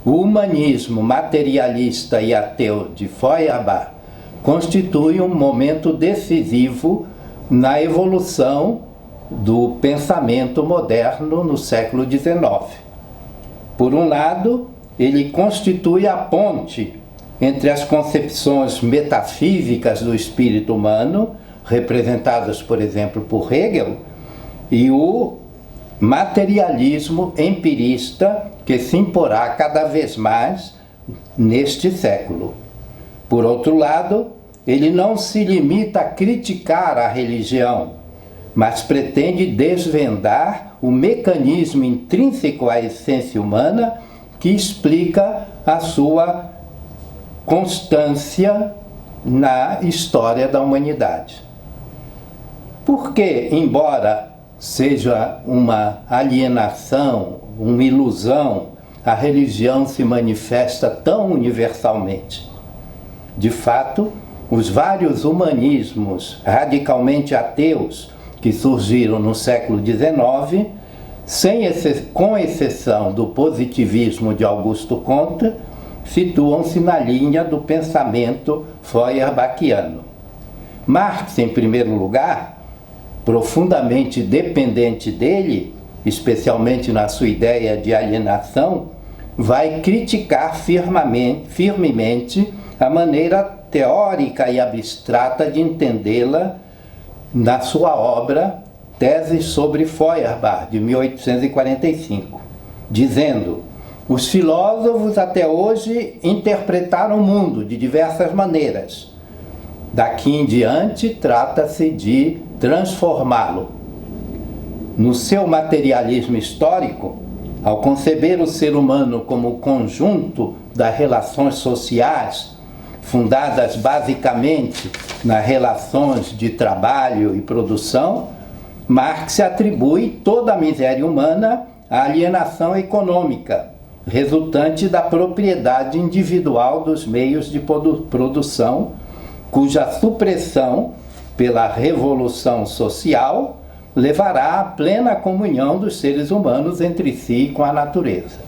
O humanismo materialista e ateu de Feuerbach constitui um momento decisivo na evolução do pensamento moderno no século XIX. Por um lado, ele constitui a ponte entre as concepções metafísicas do espírito humano, representadas, por exemplo, por Hegel, e o materialismo empirista que se imporá cada vez mais neste século. Por outro lado, ele não se limita a criticar a religião, mas pretende desvendar o mecanismo intrínseco à essência humana que explica a sua constância na história da humanidade. Porque, embora seja uma alienação, uma ilusão, a religião se manifesta tão universalmente. De fato, os vários humanismos radicalmente ateus que surgiram no século XIX, com exceção do positivismo de Augusto Comte, situam-se na linha do pensamento feuerbachiano. Marx, em primeiro lugar, profundamente dependente dele, especialmente na sua ideia de alienação, vai criticar firmemente a maneira teórica e abstrata de entendê-la na sua obra Tese sobre Feuerbach, de 1845, dizendo: os filósofos até hoje interpretaram o mundo de diversas maneiras. Daqui em diante, trata-se de transformá-lo. No seu materialismo histórico, ao conceber o ser humano como conjunto das relações sociais, fundadas basicamente nas relações de trabalho e produção, Marx atribui toda a miséria humana à alienação econômica, resultante da propriedade individual dos meios de produção, cuja supressão pela revolução social levará à plena comunhão dos seres humanos entre si e com a natureza.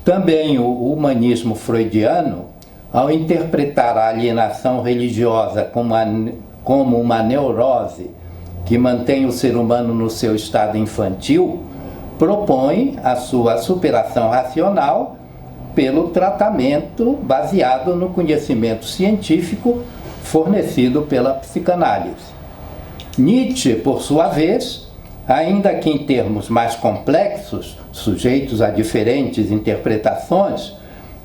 Também o humanismo freudiano, ao interpretar a alienação religiosa como uma neurose que mantém o ser humano no seu estado infantil, propõe a sua superação racional pelo tratamento baseado no conhecimento científico fornecido pela psicanálise. Nietzsche, por sua vez, ainda que em termos mais complexos, sujeitos a diferentes interpretações,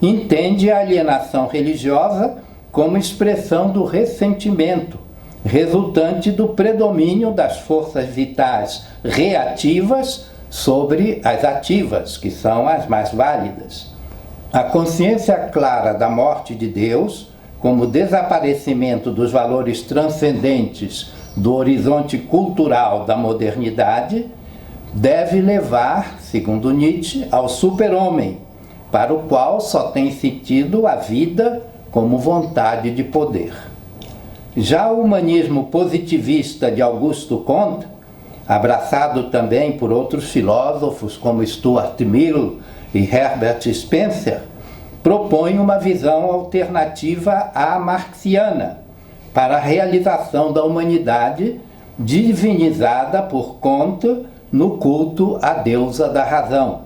entende a alienação religiosa como expressão do ressentimento, resultante do predomínio das forças vitais reativas sobre as ativas, que são as mais válidas. A consciência clara da morte de Deus, como desaparecimento dos valores transcendentes do horizonte cultural da modernidade, deve levar, segundo Nietzsche, ao super-homem, para o qual só tem sentido a vida como vontade de poder. Já o humanismo positivista de Augusto Comte, abraçado também por outros filósofos como Stuart Mill e Herbert Spencer, propõe uma visão alternativa à marxiana para a realização da humanidade divinizada por Comte no culto à deusa da razão.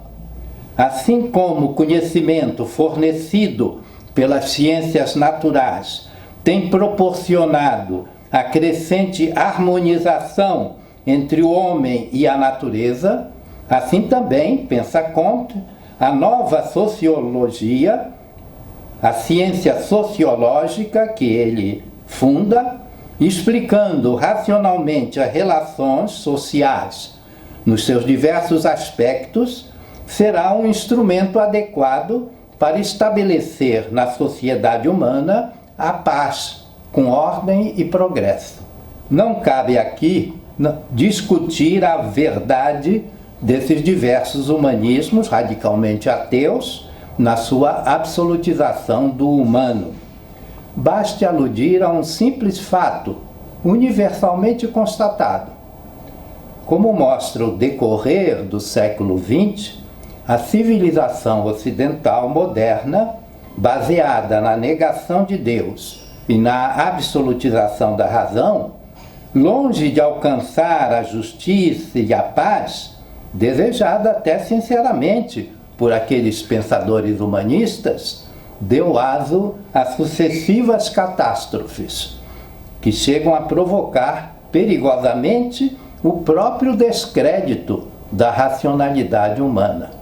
Assim como o conhecimento fornecido pelas ciências naturais tem proporcionado a crescente harmonização entre o homem e a natureza, assim também, pensa Comte, a nova sociologia, a ciência sociológica que ele funda, explicando racionalmente as relações sociais nos seus diversos aspectos, será um instrumento adequado para estabelecer na sociedade humana a paz, com ordem e progresso. Não cabe aqui discutir a verdade desses diversos humanismos radicalmente ateus na sua absolutização do humano. Baste aludir a um simples fato, universalmente constatado. Como mostra o decorrer do século XX, A civilização ocidental moderna, baseada na negação de Deus e na absolutização da razão, longe de alcançar a justiça e a paz, desejada até sinceramente por aqueles pensadores humanistas, deu aso a sucessivas catástrofes, que chegam a provocar perigosamente o próprio descrédito da racionalidade humana.